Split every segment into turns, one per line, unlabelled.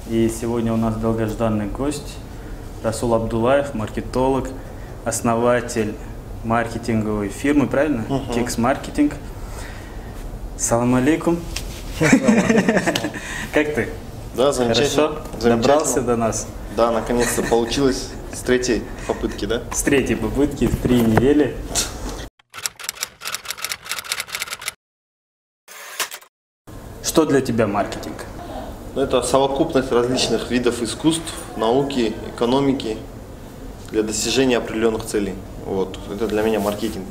И сегодня у нас долгожданный гость Расул Абдуллаев, маркетолог, основатель маркетинговой фирмы, правильно? Кекс Маркетинг. Салам алейкум. Как ты?
Да, замечательно.
Хорошо? Добрался до нас?
Да, наконец-то получилось с третьей попытки, да?
С третьей попытки в 3 недели. Что для тебя маркетинг?
Это совокупность различных видов искусств, науки, экономики для достижения определенных целей. Вот, это для меня маркетинг.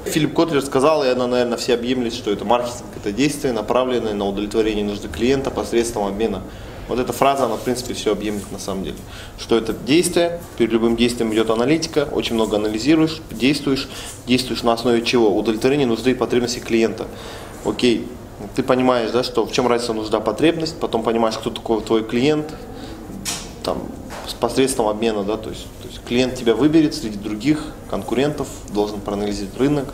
Филипп Котлер сказал, и она, наверное, все объемлет, что это маркетинг, это действие, направленное на удовлетворение нужды клиента посредством обмена. Вот эта фраза, она, в принципе, все объемлет на самом деле. Что это действие, перед любым действием идет аналитика, очень много анализируешь, действуешь на основе чего? Удовлетворение нужды и потребностей клиента. Окей, ты понимаешь, да, что в чем разница нужда, потребность, потом понимаешь, кто такой твой клиент, там, посредством обмена, да, то есть клиент тебя выберет среди других конкурентов, должен проанализировать рынок,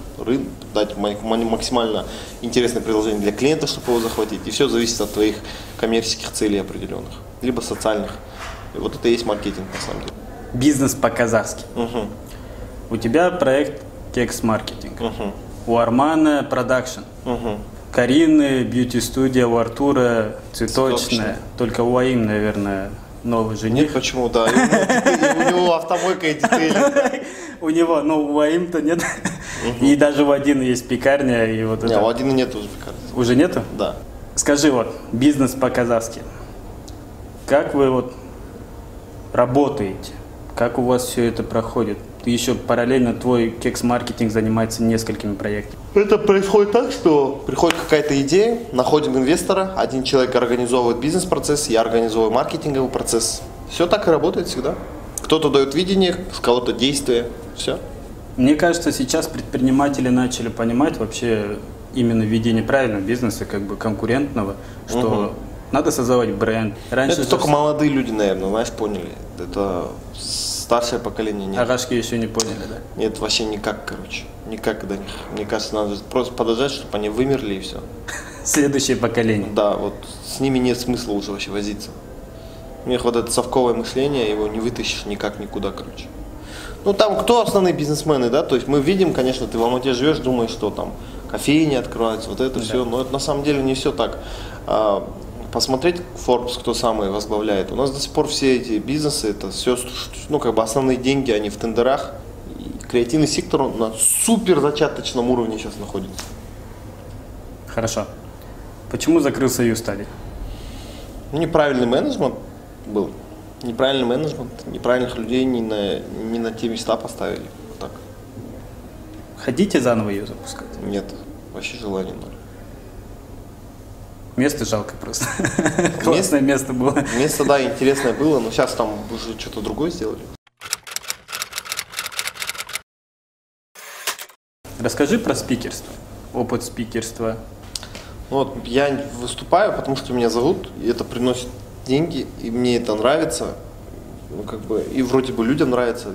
дать максимально интересное предложение для клиента, чтобы его захватить. И все зависит от твоих коммерческих целей определенных, либо социальных. И вот это и есть маркетинг на самом деле.
Бизнес по-казахски. У тебя проект Кекс Маркетинг. У Армана продакшн. Карины, бьюти-студия, у Артура цветочная. Только у Аим, наверное, новый жених.
Нет, почему, да. У него автомойка и детали.
У него, но у Аим-то нет. И даже у Адины есть пекарня. И вот
не, у Адины нет уже пекарни.
Уже нету?
Да.
Скажи, вот, бизнес по-казахски. Как вы вот работаете? Как у вас все это проходит? Ты еще параллельно, твой кекс-маркетинг занимается несколькими проектами.
Это происходит так, что приходит какая-то идея, находим инвестора, один человек организовывает бизнес-процесс, я организовываю маркетинговый процесс. Все так и работает всегда. Кто-то дает видение, с кого-то действие, все.
Мне кажется, сейчас предприниматели начали понимать вообще именно ведение правильного бизнеса, как бы конкурентного, что надо создавать бренд.
Раньше это только молодые люди, наверное, знаешь, поняли. Это старшее поколение нет.
Агашки еще не поняли, да?
Нет, вообще никак, короче. Никак до них. Мне кажется, надо просто подождать, чтобы они вымерли и все.
Следующее поколение.
Да, вот с ними нет смысла уже вообще возиться. У них вот это совковое мышление, его не вытащишь никак никуда, короче. Ну там кто основные бизнесмены, да? То есть мы видим, конечно, ты в Алмате живешь, думаешь, что там кофейни открываются, вот это все, но это на самом деле не все так. Посмотреть Forbes, кто самый возглавляет. У нас до сих пор все эти бизнесы, это все, ну как бы основные деньги, они в тендерах. И креативный сектор он на супер зачаточном уровне сейчас находится.
Хорошо. Почему закрылся Юстади?
Неправильный менеджмент был. Неправильный менеджмент, неправильных людей не на те места поставили. Вот так.
Хотите заново ее запускать?
Нет, вообще желания ноль.
Место жалко просто. Классное место было.
Место, да, интересное было, но сейчас там уже что-то другое сделали.
Расскажи про спикерство, опыт спикерства.
Вот я выступаю, потому что меня зовут, и это приносит деньги, и мне это нравится. Ну, как бы, и вроде бы людям нравится.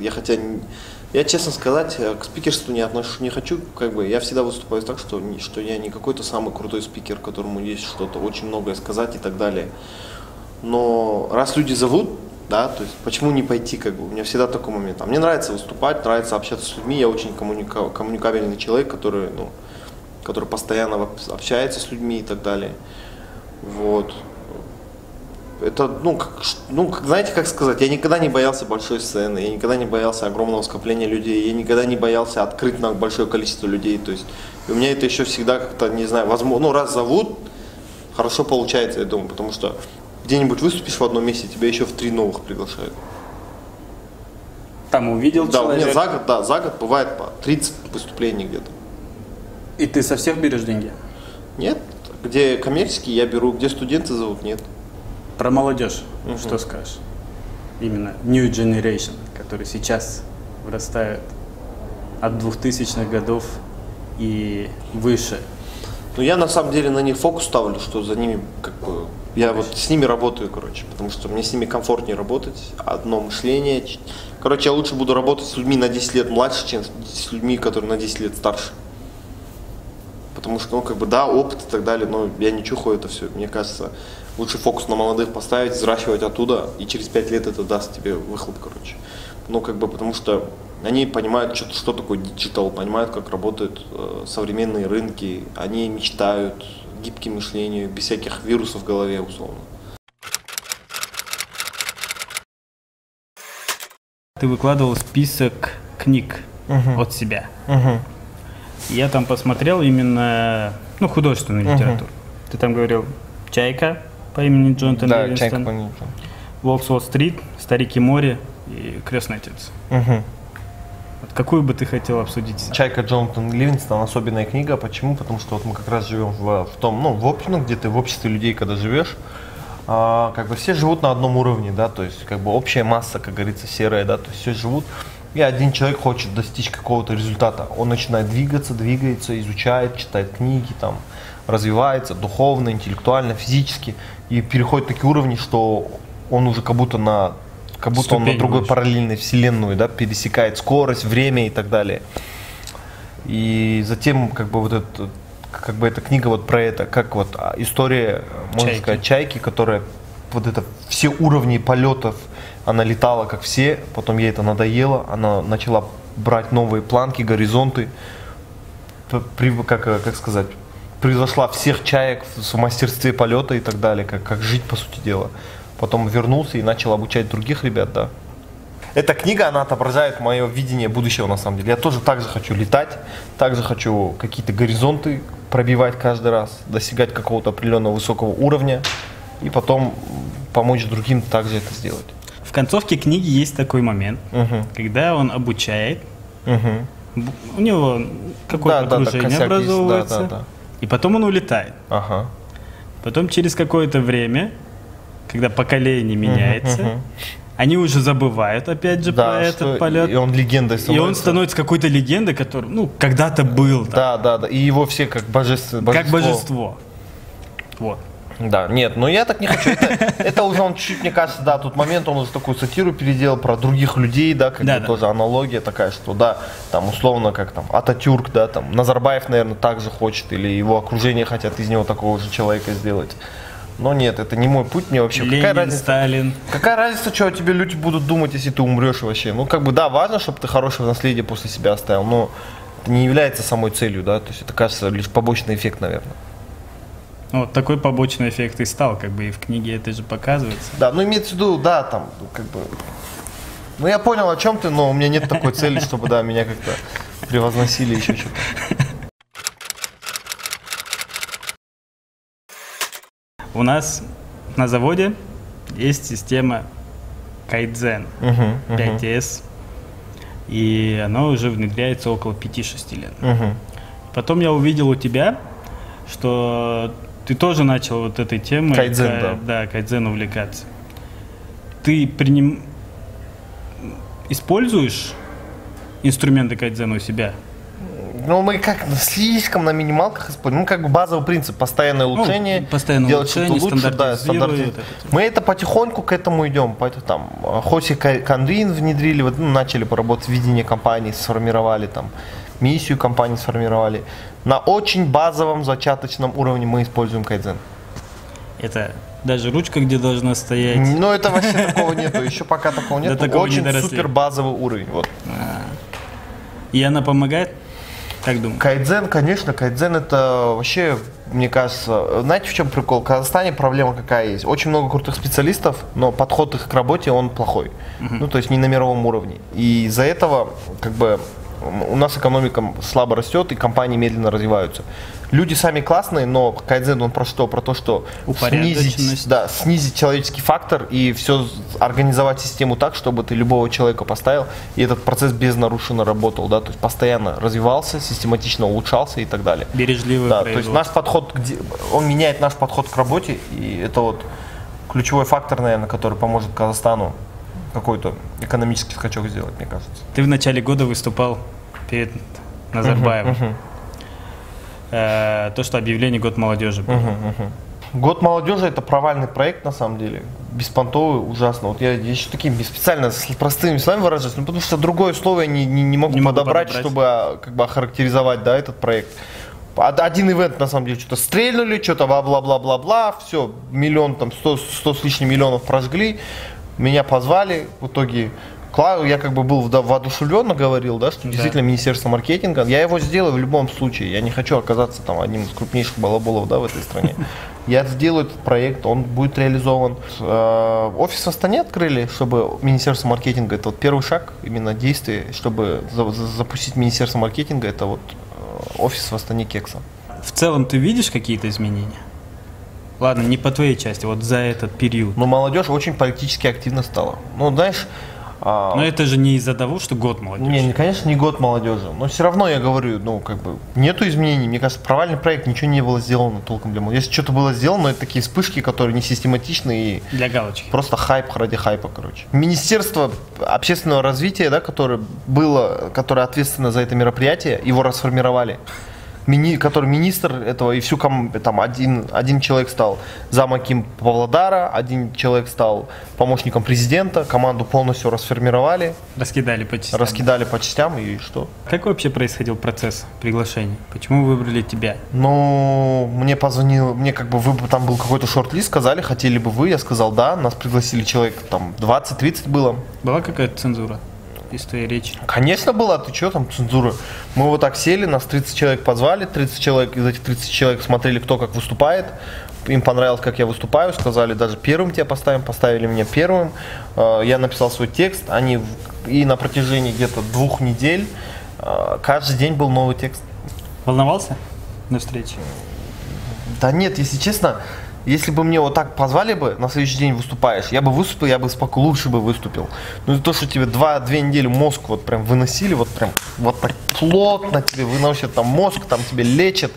Я, честно сказать, к спикерству не хочу, как бы, я всегда выступаю так, что я не какой-то самый крутой спикер, которому есть что-то очень многое сказать и так далее. Но раз люди зовут, да, то есть почему не пойти, как бы, у меня всегда такой момент. А мне нравится выступать, нравится общаться с людьми, я очень коммуникабельный человек, который постоянно общается с людьми и так далее. Вот. Это, знаете, как сказать, я никогда не боялся большой сцены, я никогда не боялся огромного скопления людей, я никогда не боялся открыть на большое количество людей, то есть, и у меня это еще всегда как-то, не знаю, возможно, раз зовут, хорошо получается, я думаю, потому что где-нибудь выступишь в одном месте, тебя еще в 3 новых приглашают.
Там увидел человек?
Да, у меня за год бывает по 30 выступлений где-то.
И ты со всех берешь деньги?
Нет, где коммерческие я беру, где студенты зовут, нет.
Про молодежь, что скажешь? Именно New Generation, который сейчас вырастает от 2000-х годов и выше.
Ну я на самом деле на них фокус ставлю, что за ними как бы я вот с ними работаю, короче, потому что мне с ними комфортнее работать, одно мышление. Короче, я лучше буду работать с людьми на 10 лет младше, чем с людьми, которые на 10 лет старше. Потому что, да, опыт и так далее, но я не чухаю это все. Мне кажется, Лучше фокус на молодых поставить, взращивать оттуда, и через 5 лет это даст тебе выхлоп, короче. Ну, как бы, потому что они понимают, что такое диджитал, понимают, как работают современные рынки, они мечтают гибким мышлением, без всяких вирусов в голове, условно.
Ты выкладывал список книг от себя. Я там посмотрел именно, ну, художественную литературу. Ты там говорил «Чайка» по имени Джонатан
Да,
Ливингстон,
«Чайка» по имени Джонатан.
«Волк с Уолл-стрит», «Старик и море» и «Крестный отец». Вот какую бы ты хотел обсудить?
«Чайка» Джонатан Ливингстон особенная книга. Почему? Потому что вот мы как раз живем в том, ну, где ты в обществе людей, когда живешь, как бы все живут на одном уровне, да, то есть как бы общая масса, как говорится, серая, да, то есть все живут. И один человек хочет достичь какого-то результата. Он начинает двигаться, изучает, читает книги, там, развивается духовно, интеллектуально, физически. И переходит такие уровни, что он уже как будто он на другой параллельной вселенную, да, пересекает скорость, время и так далее. И затем как бы вот это, как бы эта книга вот про это, как вот история, можно сказать, чайки, которая вот это все уровни полетов, она летала как все, потом ей это надоело, она начала брать новые планки, горизонты, как сказать, превзошла всех чаек в мастерстве полета и так далее, как жить, по сути дела. Потом вернулся и начал обучать других ребят, да. Эта книга, она отображает мое видение будущего, на самом деле. Я тоже так же хочу летать, также хочу какие-то горизонты пробивать каждый раз, достигать какого-то определенного высокого уровня и потом помочь другим также это сделать.
В концовке книги есть такой момент, когда он обучает, у него какое-то окружение образовывается, и потом он улетает. Потом через какое-то время, когда поколение меняется, они уже забывают, опять же, про этот полет.
И он легендой становится.
И он становится какой-то легендой, который, ну, когда-то был.
Да. И его все как божество.
Как божество. Вот.
Да, нет, но я так не хочу. Это уже он чуть-чуть, мне кажется, да, тот момент он уже такую сатиру переделал про других людей, да, как бы тоже аналогия такая, что да, там условно как там Ататюрк, да, там Назарбаев, наверное, также хочет, или его окружение хотят из него такого же человека сделать. Но нет, это не мой путь, мне вообще.
Ленин,
какая разница,
Сталин.
Какая разница, что о тебе люди будут думать, если ты умрешь вообще? Ну, как бы, да, важно, чтобы ты хорошее наследие после себя оставил, но это не является самой целью, да, то есть это, кажется, лишь побочный эффект, наверное.
Вот такой побочный эффект и стал, как бы и в книге это же показывается.
Да, ну имеется в виду, да, там, как бы, ну я понял, о чем ты, но у меня нет такой цели, чтобы, да, меня как-то превозносили еще что-то.
У нас на заводе есть система Кайдзен 5S, и она уже внедряется около 5-6 лет. Потом я увидел у тебя, что ты тоже начал вот этой темой Кайдзен увлекаться. Ты используешь инструменты Кайдзена у себя?
Ну, мы как слишком на минималках используем. Ну, как бы базовый принцип, постоянное улучшение, делать что-то лучше, да, Мы это потихоньку к этому идем. Там, Хоси Кондин внедрили, вот, ну, начали поработать, видение компании сформировали, там, миссию компании сформировали. На очень базовом, зачаточном уровне мы используем Кайдзен.
Это даже ручка, где должна стоять?
Ну, это вообще такого нету, еще пока такого нету. Очень супер базовый уровень. Вот.
И она помогает? Как думаешь?
Кайдзен, конечно, Кайдзен это вообще, мне кажется, знаете, в чем прикол? В Казахстане проблема какая есть? Очень много крутых специалистов, но подход их к работе, он плохой. Ну, то есть не на мировом уровне. И из-за этого, как бы, у нас экономика слабо растет, и компании медленно развиваются. Люди сами классные, но Кайдзен, он про что? Про то, что снизить человеческий фактор и все организовать систему так, чтобы ты любого человека поставил, и этот процесс безнарушенно работал, да, то есть постоянно развивался, систематично улучшался и так далее.
Бережливый
то есть наш подход, он меняет наш подход к работе, и это вот ключевой фактор, наверное, который поможет Казахстану какой-то экономический скачок сделать, мне кажется.
Ты в начале года выступал перед Назарбаевым. То, что объявление «Год молодежи» было.
«Год молодежи» — это провальный проект, на самом деле. Беспонтовый, ужасно. Вот я еще такими специально с простыми словами выражаюсь, потому что другое слово я не могу подобрать, чтобы как бы охарактеризовать, да, этот проект.
Один ивент, на самом деле, что-то стрельнули, что-то бла-бла-бла-бла-бла, все, миллион, там, 100 с лишним миллионов прожгли, меня позвали, в итоге, я как бы был воодушевленно говорил, да, что действительно Министерство маркетинга, я его сделаю в любом случае, я не хочу оказаться там одним из крупнейших балаболов, да, в этой стране. Я сделаю этот проект, он будет реализован. Офис в Астане открыли, чтобы Министерство маркетинга, это вот первый шаг, именно действие, чтобы запустить Министерство маркетинга, это вот офис в Астане Кекса.
В целом ты видишь какие-то изменения? Ладно, не по твоей части, вот за этот период.
Но молодежь очень политически активно стала. Ну, знаешь...
Но это же не из-за того, что год молодежи.
Не, конечно, не год молодежи. Но все равно я говорю, ну, как бы, нету изменений. Мне кажется, провальный проект, ничего не было сделано толком для молодежи. Если что-то было сделано, это такие вспышки, которые не систематичны и
для галочки.
Просто хайп ради хайпа, короче. Министерство общественного развития, да, которое ответственно за это мероприятие, его расформировали. Который министр этого, и всю там один человек стал замаким Павлодара, один человек стал помощником президента, команду полностью расформировали.
Раскидали по частям, и что? Как вообще происходил процесс приглашений? Почему выбрали тебя?
Ну, мне позвонил, там был какой-то шорт-лист, сказали, хотели бы вы, я сказал да, нас пригласили человек, там 20-30 было.
Была какая-то цензура из твоей речи?
Конечно была, ты что там цензура? Мы вот так сели, нас 30 человек позвали, 30 человек, из этих 30 человек смотрели, кто как выступает. Им понравилось, как я выступаю, сказали, даже первым тебя поставили меня первым. Я написал свой текст, и на протяжении где-то 2 недель каждый день был новый текст.
Волновался на встрече?
Да нет, если честно, если бы мне вот так позвали бы, на следующий день выступаешь, я бы выступил, я бы лучше бы выступил. Но то, что тебе 2 недели мозг вот прям выносили, вот прям вот так плотно тебе выносят там мозг, там тебе лечат,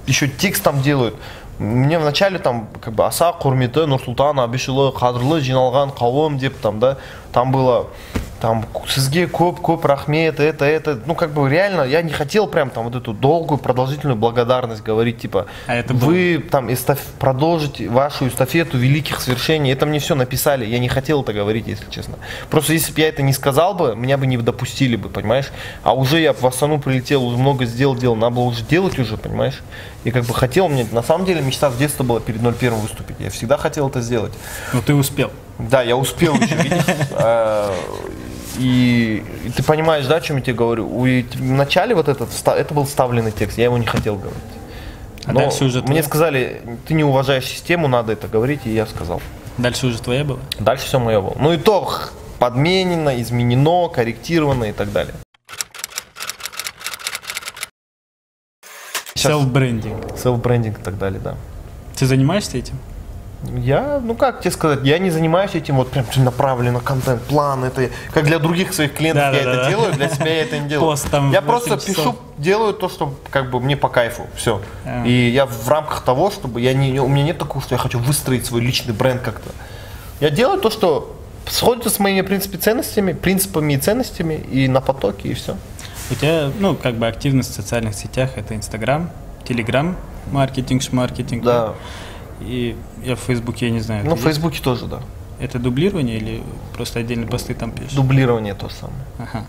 еще текст там делают. Мне вначале там как бы аса курметі Нұрсұлтан Абишұлы қадірлі жиналған қауым деп там, да, там было там сізге көп рахмет, это, ну как бы реально я не хотел прям там вот эту долгую продолжительную благодарность говорить, типа вы там продолжите вашу эстафету великих свершений, это мне все написали, я не хотел это говорить, если честно. Просто если бы я это не сказал бы, меня бы не допустили бы, понимаешь, а уже я в Астану прилетел, уже много сделал, надо было уже делать уже, понимаешь, и как бы хотел, мне на самом деле мечта с детства была перед 01 выступить, я всегда хотел это сделать.
Но ты успел.
Да, я успел еще, видишь. И ты понимаешь, да, о чем я тебе говорю? В начале вот это был вставленный текст, я его не хотел говорить.
А дальше уже
мне сказали, ты не уважаешь систему, надо это говорить, и я сказал.
Дальше уже твоя была?
Дальше все мое было. Ну и то подменено, изменено, корректировано и так далее.
Селф-брендинг.
Селф-брендинг и так далее, да.
Ты занимаешься этим?
Я, ну как тебе сказать, я не занимаюсь этим вот прям направленно контент, план, это как для других своих клиентов это делаю, для себя я это не делаю. Я просто пишу, делаю то, что как бы мне по кайфу, все. И я в рамках того, чтобы у меня нет такого, что я хочу выстроить свой личный бренд как-то. Я делаю то, что сходится с моими принципами и ценностями, и на потоке, и все.
У тебя, ну, как бы активность в социальных сетях, это Инстаграм, Телеграм, маркетинг, шмаркетинг.
Да.
И я в Фейсбуке, я не знаю.
Ну, в Фейсбуке тоже, да.
Это дублирование или просто отдельные посты там пишешь?
Дублирование то самое.
Ага.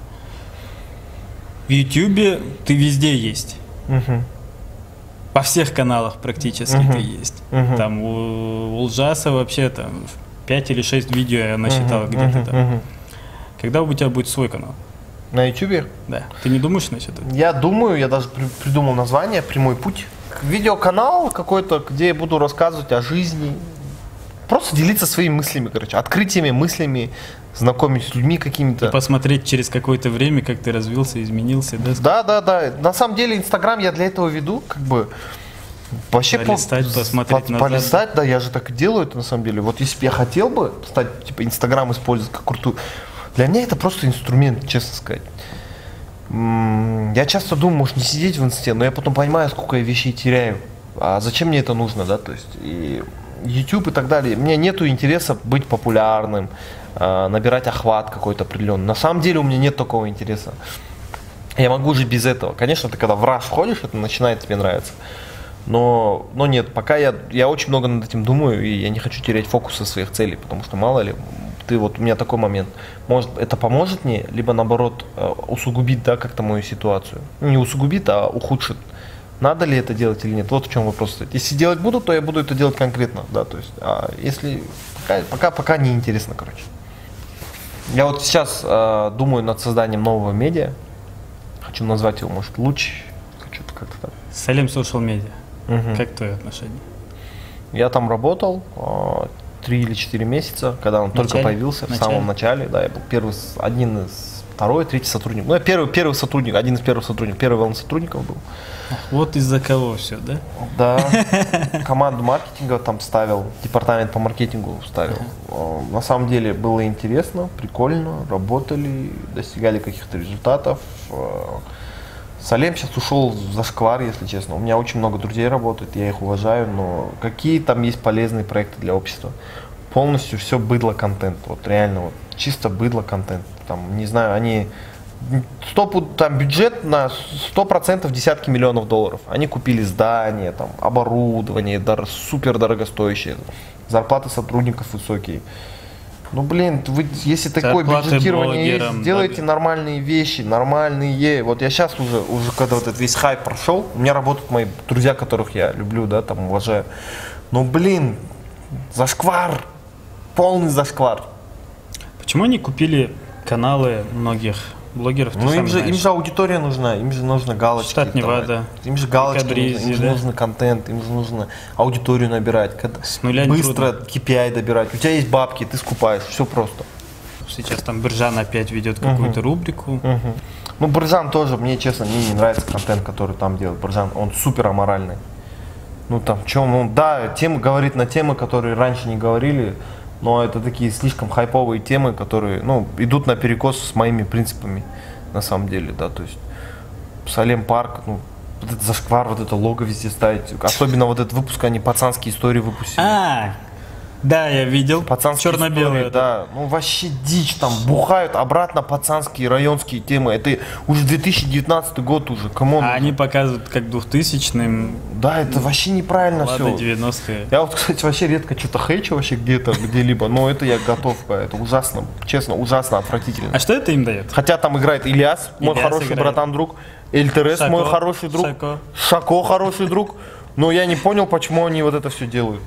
В Ютубе ты везде есть.
Угу.
По всех каналах практически ты есть. Там у Лжаса вообще там 5 или 6 видео я насчитал где-то там. Когда у тебя будет свой канал?
На Ютубе?
Да. Ты не думаешь насчет этого?
Я думаю, я даже придумал название «Прямой путь». Видеоканал какой-то, где я буду рассказывать о жизни, просто делиться своими мыслями, короче, открытиями, мыслями, знакомить с людьми какими-то.
И посмотреть через какое-то время, как ты развился, изменился, да?
Да. На самом деле Инстаграм я для этого веду, как бы вообще полистать, да, я же так и делаю это на самом деле. Вот если бы я хотел бы стать, типа, Инстаграм использовать как крутую, для меня это просто инструмент, честно сказать. Я часто думаю, может, не сидеть в инсте, но я потом понимаю, сколько я вещей теряю. А зачем мне это нужно, да, то есть и YouTube и так далее. Мне нету интереса быть популярным, набирать охват какой-то определенный. На самом деле у меня нет такого интереса. Я могу жить без этого. Конечно, ты когда в раш входишь, это начинает тебе нравиться. Но нет, пока я очень много над этим думаю, и я не хочу терять фокуса своих целей, потому что мало ли, у меня такой момент, может это поможет мне, либо наоборот усугубит, да, как-то мою ситуацию. Ну, не усугубит, а ухудшит Надо ли это делать или нет? Вот в чем вопрос стоит. Если делать буду, то я буду это делать конкретно, да, то есть, а если пока не интересно, короче. Я вот сейчас думаю над созданием нового медиа. Хочу назвать его, может, Луч. Что-то как-то так.
Салим Social Media. Как твое отношение?
Я там работал 3 или 4 месяца, когда он только появился, в самом начале. Да, я был второй, третий сотрудник. Ну, я первый сотрудник, один из первых сотрудников, первый волн сотрудников был.
Вот из-за кого все, да?
Да. Команду маркетинга там ставил, департамент по маркетингу ставил. На самом деле было интересно, прикольно, работали, достигали каких-то результатов. Салем сейчас ушел в зашквар, если честно. У меня очень много друзей работает, я их уважаю, но какие там есть полезные проекты для общества? Полностью все быдло-контент, вот реально, вот чисто быдло-контент. Там, не знаю, они там бюджет на 100% десятки миллионов долларов. Они купили здания, там, оборудование, супер дорогостоящее, зарплаты сотрудников высокие. Ну блин, вы если такое бюджетирование есть, сделайте нормальные вещи, нормальные. Вот я сейчас уже когда вот этот весь хайп прошел, у меня работают мои друзья, которых я люблю, да, там уважаю. Ну блин, зашквар, полный зашквар.
Почему они купили каналы многих блогеров?
Ну им же аудитория нужна, им же нужно галочки.
Штат Невада.
Им же галочки, им же нужно контент, им же нужно аудиторию набирать, быстро KPI добирать. У тебя есть бабки, ты скупаешь, все просто.
Сейчас там Биржан опять ведет какую-то рубрику.
Ну Биржан тоже, мне честно, мне не нравится контент, который там делает Биржан, он супер аморальный. Ну там, темы говорит на темы, которые раньше не говорили. Но это такие слишком хайповые темы, которые, идут наперекос с моими принципами, на самом деле, да, то есть Салем Парк, вот этот зашквар, вот это лого везде ставить, особенно вот этот выпуск, они пацанские истории выпустили.
Да, я видел,
черно-белые, да, вообще дичь, там бухают обратно пацанские районские темы, это уже 2019 год уже, камон.
Они показывают как 2000-м.
Да, это вообще неправильно все.
90-е.
Я вот, кстати, вообще редко что-то хейчу вообще где-либо, но это я готов, это ужасно, честно, ужасно, отвратительно.
А что это им дает?
Хотя там играет Ильяс, мой хороший братан-друг, Эльтерес, мой хороший друг, Шако хороший друг, но я не понял, почему они вот это все делают.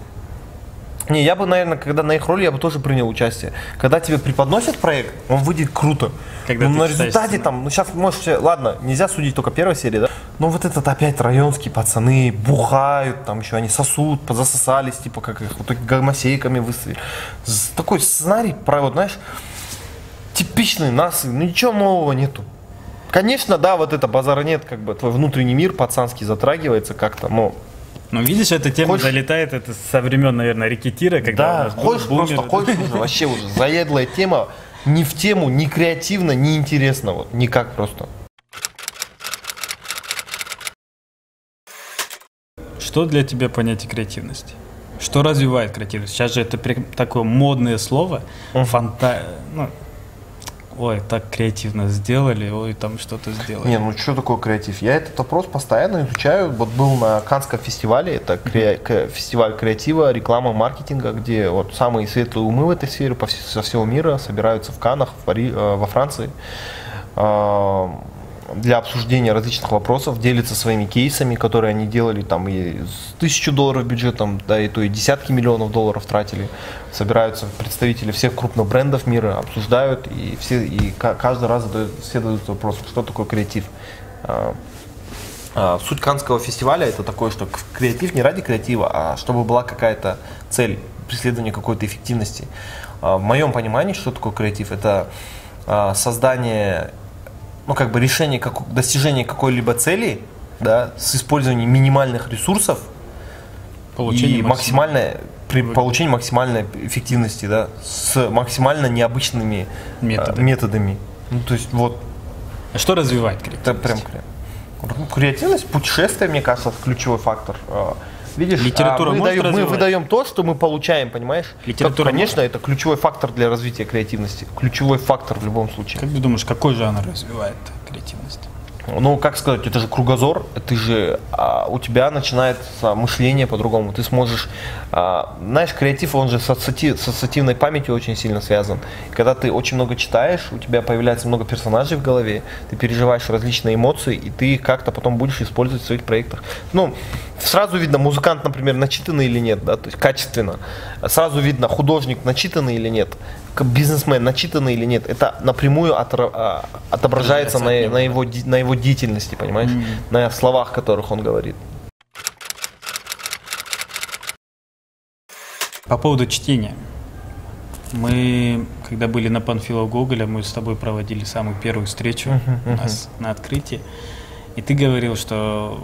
Не, я бы, наверное, когда на их роли, я бы тоже принял участие. Когда тебе преподносят проект, он выйдет круто.
Когда
на результате там, сейчас можешь, ладно, нельзя судить только первой серии, да? Но вот этот опять районские пацаны бухают, там еще они сосут, засосались, типа как их вот гомосейками выставили. Такой сценарий, вот знаешь, типичный нас, ничего нового нету. Конечно, да, вот это базара нет, как бы твой внутренний мир пацанский затрагивается как-то, но...
Ну, видишь, эта тема залетает, это со времен, наверное, рэкетира, когда
да, хочешь уже, вообще уже заедлая тема, ни в тему, ни креативно, ни интересно, вот, никак просто.
Что для тебя понятие креативности? Что развивает креативность? Сейчас же это такое модное слово, ой, так креативно сделали, ой, там что-то сделали.
Не, что такое креатив? Я этот вопрос постоянно изучаю. Вот был на Каннском фестивале, это фестиваль креатива, рекламы, маркетинга, где вот самые светлые умы в этой сфере со всего мира собираются в Каннах, во Франции, для обсуждения различных вопросов, делятся своими кейсами, которые они делали, там и $1000 бюджетом, да, и то и десятки миллионов долларов тратили. Собираются представители всех крупных брендов мира, обсуждают, и каждый раз все задают вопрос, что такое креатив. Суть Каннского фестиваля это такое, что креатив не ради креатива, а чтобы была какая-то цель, преследование какой-то эффективности. В моем понимании, что такое креатив, это создание, решение, достижение какой-либо цели, да, с использованием минимальных ресурсов и получение максимальной эффективности, да, с максимально необычными методами. То есть вот.
А что развивает креативность?
Это прям креативность, путешествие, мне кажется, ключевой фактор. Видишь, мы выдаем то, что мы получаем, понимаешь? Конечно, это ключевой фактор для развития креативности. Ключевой фактор в любом случае.
Как ты думаешь, какой жанр развивает креативность?
Ну, как сказать, это же кругозор, ты же, у тебя начинается мышление по-другому, ты сможешь, знаешь, креатив, он же с ассоциативной памятью очень сильно связан. Когда ты очень много читаешь, у тебя появляется много персонажей в голове, ты переживаешь различные эмоции, и ты их как-то потом будешь использовать в своих проектах. Ну, сразу видно, музыкант, например, начитанный или нет, да, то есть качественно. Сразу видно, художник начитанный или нет, бизнесмен начитанный или нет. Это напрямую отображается на его деятельности, понимаешь, на словах, которых он говорит.
По поводу чтения. Мы, когда были на Панфилов Гоголя, мы с тобой проводили самую первую встречу у нас на открытии. И ты говорил, что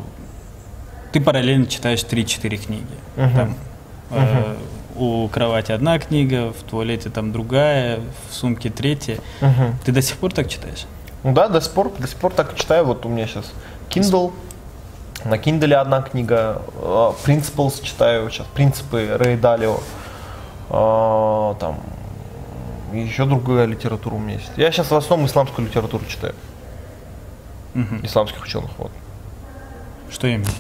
ты параллельно читаешь 3-4 книги. Там, у кровати одна книга, в туалете там другая, в сумке третья. Ты до сих пор так читаешь?
Ну да, до сих пор так читаю. Вот у меня сейчас Kindle, на Kindle одна книга, Principles читаю сейчас, принципы Рэй Далио, там еще другая литература у меня есть. Я сейчас в основном исламскую литературу читаю, исламских ученых, вот.
Что именно?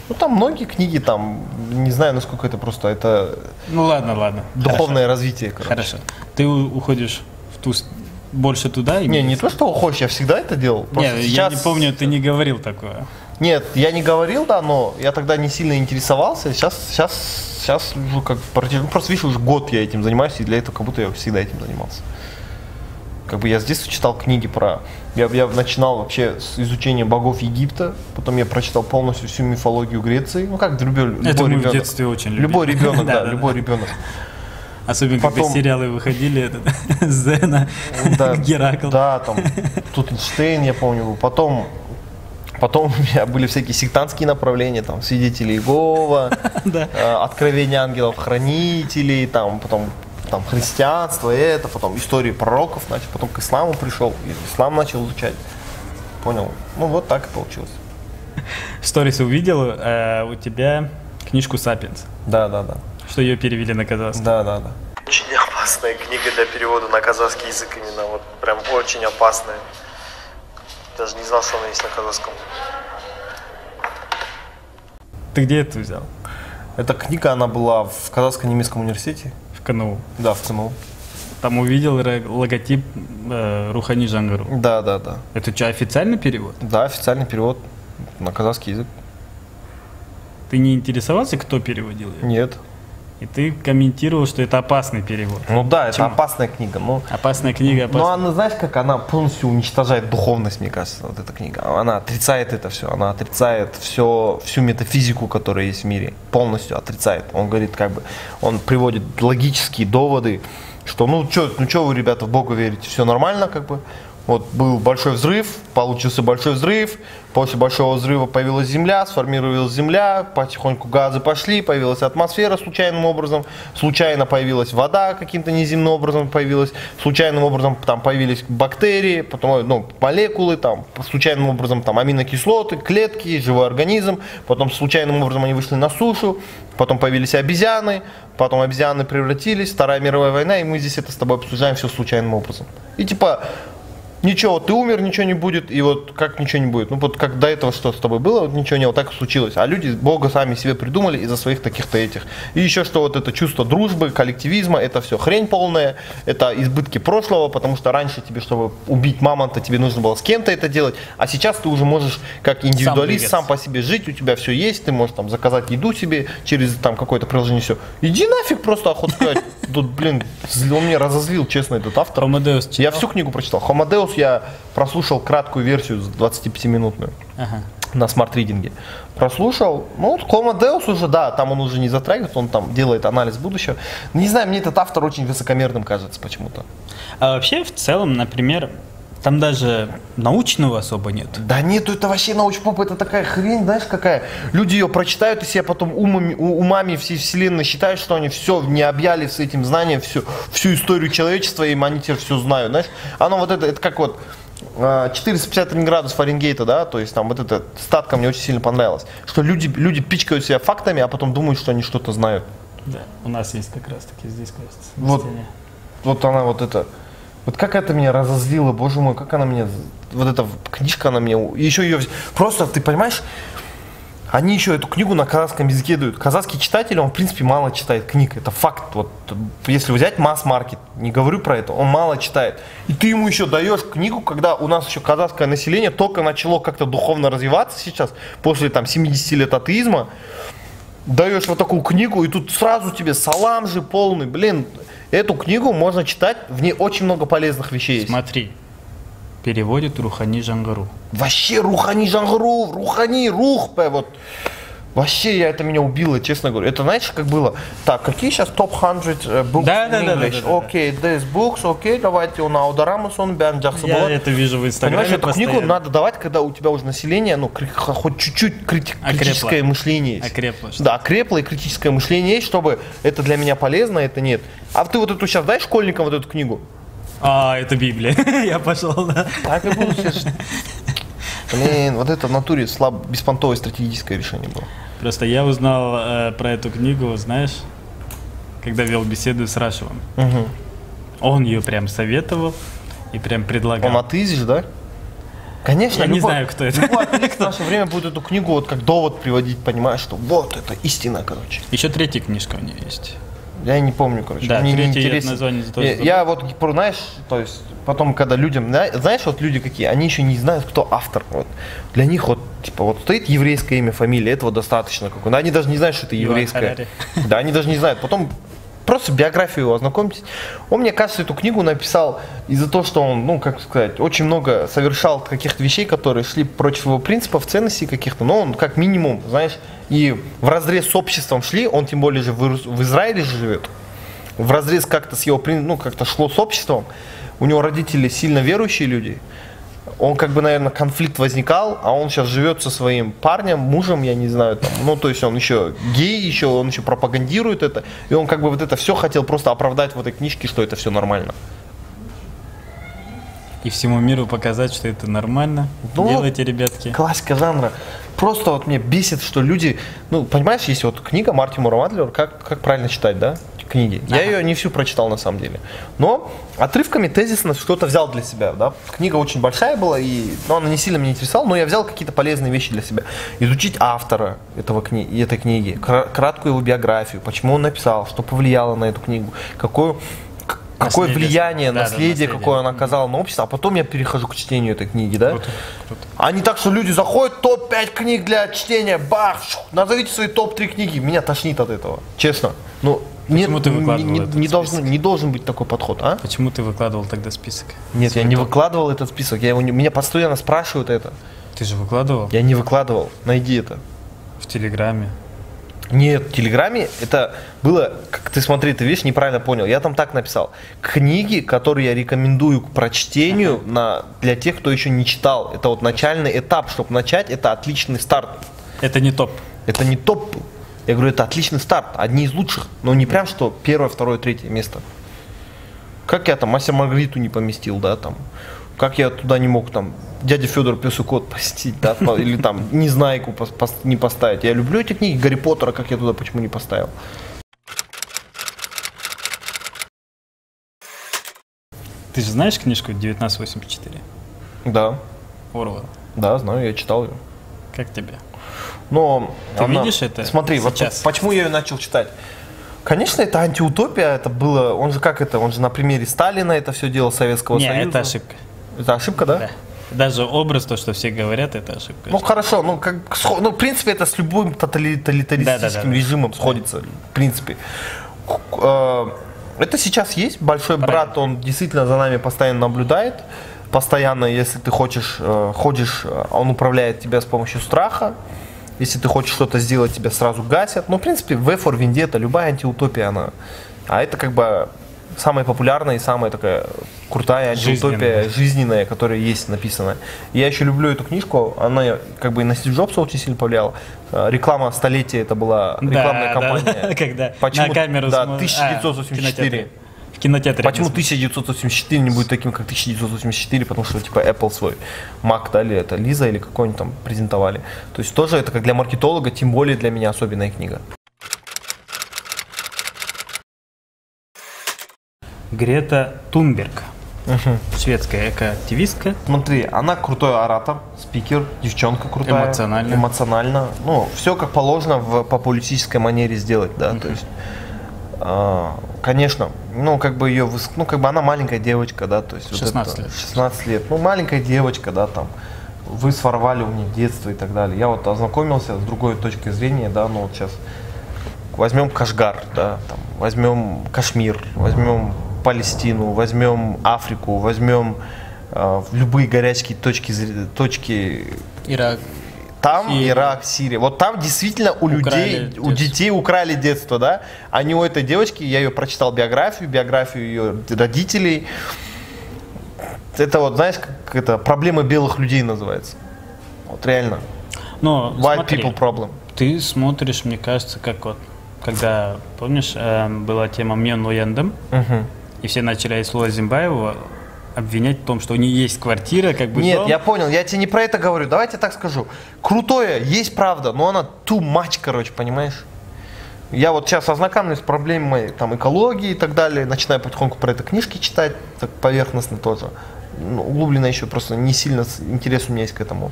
Ну там многие книги, там, не знаю, насколько это просто, это
ну ладно.
Духовное развитие, короче.
Хорошо. Ты уходишь больше туда?
Не то, что уходишь, я всегда это делал.
Нет, я не помню, ты не говорил такое.
Нет, я не говорил, да, но я тогда не сильно интересовался. Сейчас уже как просто видишь, уже год я этим занимаюсь, и для этого как будто я всегда этим занимался. Как бы я с детства читал книги про... Я начинал вообще с изучения богов Египта, потом я прочитал полностью всю мифологию Греции. Ну как любой
это мы
ребенок.
В детстве очень любили.
Любой ребенок, да, любой ребенок.
Особенно когда сериалы выходили, Зена, Геракл.
Да, там Тутенштейн, я помню, был. Потом у меня были всякие сектантские направления, там Свидетели Иеговы, Откровения ангелов, хранителей, потом христианство, потом истории пророков, потом к исламу пришел, ислам начал изучать. Понял? Ну вот так и получилось.
В сторис увидел у тебя книжку «Сапиенс».
Да.
Что ее перевели на казахский.
Да. Очень опасная книга для перевода на казахский язык именно, вот прям очень опасная. Даже не знал, что она есть на казахском.
Ты где это взял?
Эта книга, она была в Казахско-немецком университете.
В КНУ? Да,
в КНУ.
Там увидел логотип Рухани Жаңғыру.
Да.
Это что, официальный перевод?
Да, официальный перевод на казахский язык.
Ты не интересовался, кто переводил ее?
Нет.
И ты комментировал, что это опасный перевод.
Ну да, это опасная книга.
Опасная книга, опасная.
Но она, знаешь, как она полностью уничтожает духовность, мне кажется, вот эта книга. Она отрицает это все, она отрицает всю метафизику, которая есть в мире. Полностью отрицает. Он говорит, он приводит логические доводы, что ну что вы, ребята, в Бога верите, все нормально, Вот был большой взрыв, получился большой взрыв, после большого взрыва появилась Земля, сформировалась Земля, потихоньку газы пошли, появилась атмосфера случайным образом, случайно появилась вода каким-то неземным образом появилась, случайным образом там появились бактерии, потом молекулы, там, случайным образом там аминокислоты, клетки, живой организм, потом случайным образом они вышли на сушу, потом появились обезьяны, потом обезьяны превратились, Вторая мировая война, и мы здесь это с тобой обсуждаем все случайным образом. И ничего, ты умер, ничего не будет, и вот как ничего не будет. Ну вот как до этого что с тобой было, вот ничего не, вот так и случилось. А люди Бога сами себе придумали из-за своих таких-то этих. И еще что вот это чувство дружбы, коллективизма, это все хрень полная, это избытки прошлого, потому что раньше тебе, чтобы убить мамонта, тебе нужно было с кем-то это делать, а сейчас ты уже можешь как индивидуалист сам по себе жить, у тебя все есть, ты можешь там заказать еду себе через там какое-то приложение, все. Иди нафиг, просто охотно сказать. Тут, блин, он меня разозлил, честно, этот автор.
Homo
Я всю книгу прочитал. Homo Deus я прослушал краткую версию 25-минутную на смарт-ридинге. Прослушал, Homo Deus уже, да, там он уже не затрагивает, он там делает анализ будущего. Не знаю, мне этот автор очень высокомерным кажется почему-то.
А вообще, в целом, например, там даже научного особо нет.
Да нету, это вообще научпоп, это такая хрень, знаешь, какая. Люди ее прочитают и себя потом умами всей вселенной считают, что они все не объяли с этим знанием, всю историю человечества, и они теперь все знают, знаешь. Оно вот это как вот 451 градус Фаренгейта, да, то есть там вот эта статка мне очень сильно понравилась, что люди пичкают себя фактами, а потом думают, что они что-то знают.
Да, у нас есть как раз таки здесь, кажется,
вот она вот это. Вот как это меня разозлило, боже мой, как она меня, вот эта книжка, она мне, еще ее, просто, ты понимаешь, они еще эту книгу на казахском языке дают. Казахский читатель, он в принципе мало читает книг, это факт. Вот, если взять масс-маркет, не говорю про это, он мало читает. И ты ему еще даешь книгу, когда у нас еще казахское население только начало как-то духовно развиваться сейчас, после там 70 лет атеизма, даешь вот такую книгу, и тут сразу тебе салам же полный, блин. Эту книгу можно читать, в ней очень много полезных вещей есть.
Смотри, переводит Рухани Жангару.
Вообще Рухани Жангару, Рухани, Рухпе, вот. Вообще, это меня убило, честно говорю. Это знаешь, как было? Так, какие сейчас топ-100 books in English? Окей, these books, окей, давайте он аударамыз, он бәрін жақсы болады.
Я это вижу в Инстаграме.
Понимаешь, эту книгу надо давать, когда у тебя уже население, ну, хоть чуть-чуть критическое мышление есть.
Окрепло.
Да, окрепло и критическое мышление есть, чтобы это для меня полезно, это нет. А ты вот эту сейчас дай школьникам вот эту книгу?
А, это Библия. Я пошел, да.
Так и буду сейчас. Блин, вот это в натуре беспонтовое стратегическое решение было.
Просто я узнал про эту книгу, знаешь, когда вел беседу с Рашевым.
Угу.
Он ее прям советовал и прям предлагал.
Он атеист, да? Конечно,
я не знаю, кто это.
Любой атеист в наше время будет эту книгу вот как довод приводить, понимаешь, что вот это истина, короче.
Еще третья книжка у нее есть.
Я не помню, короче.
Да,
мне
третье
интересно.
название тоже.
Я вот, знаешь, то есть потом, когда людям, знаешь, вот люди какие, они еще не знают, кто автор. Вот. Для них вот, типа, вот стоит еврейское имя, фамилия, этого достаточно. Да, они даже не знают, что это еврейское. Да, они даже не знают. Потом просто биографию его ознакомьтесь. Он, мне кажется, эту книгу написал из-за того, что он, ну, как сказать, очень много совершал каких-то вещей, которые шли против его принципов, ценностей каких-то. Но он, как минимум, знаешь, и вразрез с обществом шли, он тем более же в Израиле же живет. Вразрез как-то с его, ну, как-то шло с обществом. У него родители сильно верующие люди. Он, как бы, наверное, конфликт возникал, а он сейчас живет со своим парнем, мужем, я не знаю, там, ну, то есть он еще гей, он еще пропагандирует это, и он, как бы, вот это все хотел просто оправдать в этой книжке, что это все нормально.
И всему миру показать, что это нормально. Ну, делайте, ребятки.
Классика жанра. Просто вот мне бесит, что люди, ну, понимаешь, есть вот книга Марти Тимура Мадлера, как правильно читать, да, книги. Я ее не всю прочитал на самом деле, но отрывками тезисно что-то взял для себя, да. Книга очень большая была, но она не сильно меня интересовала, но я взял какие-то полезные вещи для себя. Изучить автора этой книги, краткую его биографию, почему он написал, что повлияло на эту книгу, какое влияние, наследие, какое он оказал на общество, а потом я перехожу к чтению этой книги, да?
Круто.
А не так, что люди заходят, топ-5 книг для чтения, бах, назовите свои топ-3 книги. Меня тошнит от этого, честно. Ну,
почему ты выкладывал
не должен быть такой подход, а?
Почему ты выкладывал тогда список?
Нет, я не выкладывал этот список, меня постоянно спрашивают это.
Ты же выкладывал?
Я не выкладывал, найди это.
В Телеграме?
Нет, в Телеграме это было, как ты смотри, ты видишь, неправильно понял. Я там так написал. Книги, которые я рекомендую к прочтению для тех, кто еще не читал. Это вот начальный этап, чтобы начать, это отличный старт.
Это не топ.
Это не топ. Я говорю, это отличный старт, одни из лучших. Но не прям, что первое, второе, третье место. Как я там Мастер Маргариту не поместил, да, там. Как я туда не мог там Дядя Федор Пес и Кот посетить, да, или там Незнайку не поставить. Я люблю эти книги, Гарри Поттера, как я туда почему не поставил.
Ты же знаешь книжку 1984?
Да.
Орвелла?
Да, знаю, я читал ее.
Как тебе?
Но
ты видишь это?
Смотри, вот почему я ее начал читать. Конечно, это антиутопия, это было, он же на примере Сталина это все делал, Советского Союза.
Нет, это ошибка.
Это ошибка, да?
Да. Даже образ, то, что все говорят, это ошибка.
Ну хорошо, в принципе, это с любым тоталитаристическим режимом сходится, в принципе. Это сейчас есть, большой брат, он действительно за нами постоянно наблюдает. Постоянно, если ты ходишь, он управляет тебя с помощью страха. Если ты хочешь что-то сделать, тебя сразу гасят. Ну, в принципе, V for Vendetta, любая антиутопия, она. А это как бы самая популярная и самая такая крутая антиутопия жизненная, которая есть написана. Я еще люблю эту книжку, она как бы и на Стив Джобса очень сильно повлияла. Реклама столетия, это была рекламная кампания.
Когда
на
камеру
да, 1984.
В кинотеатре.
Почему 1984 не будет таким, как 1984, потому что типа Apple свой Mac, да, или это Лиза, или какой-нибудь там презентовали. То есть тоже это как для маркетолога, тем более для меня особенная книга.
Грета Тунберг. Шведская экоактивистка.
Смотри, она крутой оратор, спикер, девчонка крутая. Эмоционально. Ну, все как положено по политической манере сделать, да, то есть, конечно, ну, как бы ее, ну, как бы она маленькая девочка, да, то есть.
16 лет.
16 лет, ну, маленькая девочка, да, там, вы своровали у них детство и так далее. Я вот ознакомился с другой точкой зрения, да, ну, вот сейчас возьмем Кашгар, да, там, возьмем Кашмир, возьмем Палестину, возьмем Африку, возьмем любые горячие точки.
Ирак.
Там
Сирия.
Ирак, Сирия. Вот там действительно у детей украли детство, да? А не у этой девочки, я ее прочитал биографию ее родителей. Это вот, знаешь, как это проблема белых людей называется. Вот реально.
Но
White
смотри,
people problem.
ты смотришь, мне кажется, как вот, когда, помнишь, была тема Мьон Лояндем, и все начали Айслуа Зимбаева обвинять в том, что у нее есть квартира, как бы.
Нет,
дом.
я понял, я тебе не про это говорю. Давайте так скажу. Крутое, есть правда, но она too much, короче, понимаешь? Я вот сейчас ознакомлюсь с проблемой там, экологии и так далее, начинаю потихоньку про это книжки читать, так поверхностно тоже. Ну, углубленно еще просто не сильно интерес у меня есть к этому.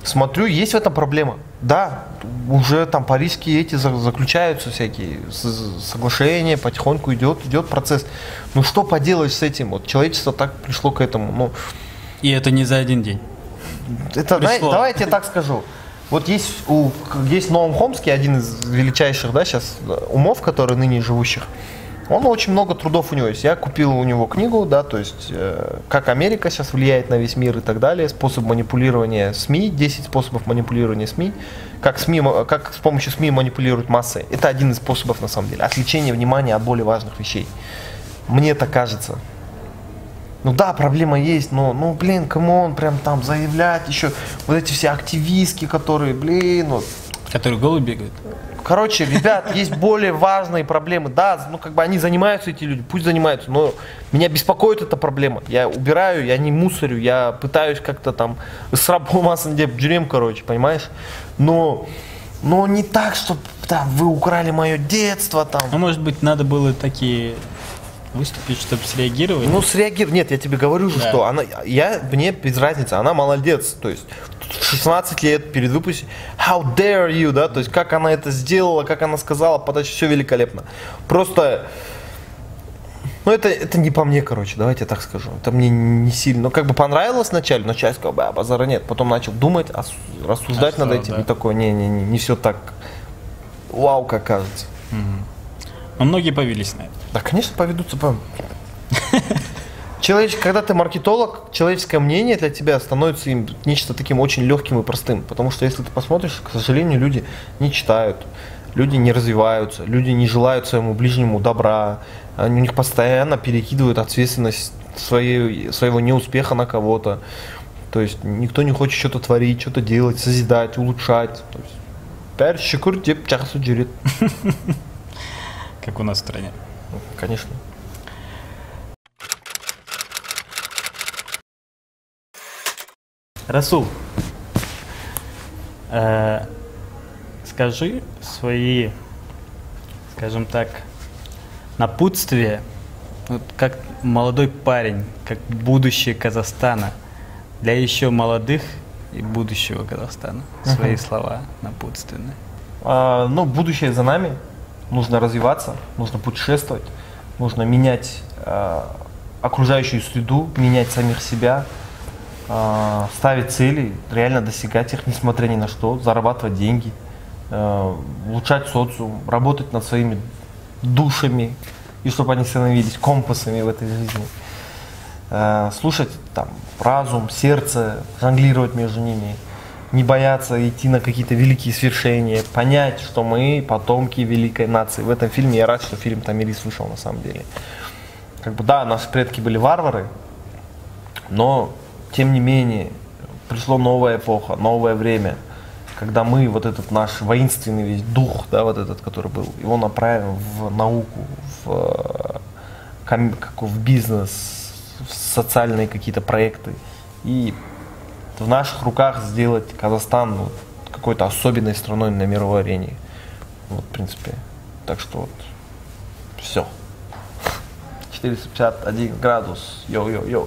Смотрю, есть в этом проблема. Да, уже там парижские эти заключаются всякие соглашения, потихоньку идет процесс. Ну что поделаешь с этим? Вот человечество так пришло к этому. Ну,
И это не за один день.
это, давайте я так скажу. Вот есть в Новом Хомске один из величайших, да, сейчас умов, которые ныне живущих. Он очень много трудов у него есть. Я купил у него книгу, да, то есть как Америка сейчас влияет на весь мир и так далее, способ манипулирования СМИ, 10 способов манипулирования СМИ, как с помощью СМИ манипулируют массой. Это один из способов на самом деле. Отвлечение внимания от более важных вещей. Мне так кажется. Ну да, проблема есть, но, ну блин, камон, прям там заявлять еще вот эти все активистки, которые, блин, вот.
Которые голые бегают.
Короче, ребят, есть более важные проблемы. Да, ну как бы они занимаются, эти люди, пусть занимаются, но меня беспокоит эта проблема. Я убираю, я не мусорю, я пытаюсь как-то там сработать джурем, короче, понимаешь? Но не так, что там вы украли мое детство там.
Ну, может быть, надо было такие выступить, чтобы среагировать?
Ну, среагировать. Нет, я тебе говорю же,
Да.
что мне без разницы, она молодец. То есть, 16 лет перед выпуском, how dare you, да, то есть, как она это сделала, как она сказала, подача, все великолепно. Просто, ну, это не по мне, короче, давайте я так скажу. Это мне не сильно, ну, как бы понравилось вначале, но часть, как бы, базара нет. Потом начал думать, рассуждать над этим,
да.
и такое, не все так, вау, как кажется.
Но многие повелись на это.
Да, конечно, поведутся по... Когда ты маркетолог, человеческое мнение для тебя становится им нечто таким очень легким и простым. Потому что если ты посмотришь, к сожалению, люди не читают, люди не развиваются, люди не желают своему ближнему добра. У них постоянно перекидывают ответственность своего неуспеха на кого-то. То есть никто не хочет что-то творить, что-то делать, созидать, улучшать. Пер шикур деп чахсу жүрет.
Как у нас в стране.
Конечно.
Расул, скажи свои, скажем так, напутствия, вот как молодой парень, как будущее Казахстана, для еще молодых и будущего Казахстана. Свои слова напутственные.
Ну, будущее за нами. Нужно развиваться, нужно путешествовать, нужно менять окружающую среду, менять самих себя, ставить цели, реально достигать их, несмотря ни на что, зарабатывать деньги, улучшать социум, работать над своими душами, и чтобы они становились компасами в этой жизни. Слушать там разум, сердце, жонглировать между ними, не бояться идти на какие-то великие свершения, понять, что мы потомки великой нации. В этом фильме я рад, что фильм Тамирис вышел на самом деле. Как бы да, наши предки были варвары, но тем не менее пришло новая эпоха, новое время, когда мы вот этот наш воинственный весь дух, да, вот этот, который был, его направим в науку, в бизнес, в социальные какие-то проекты. И в наших руках сделать Казахстан вот, какой-то особенной страной на мировой арене. Вот, в принципе. Так что вот, все. 451 градус. Йоу-йоу-йоу.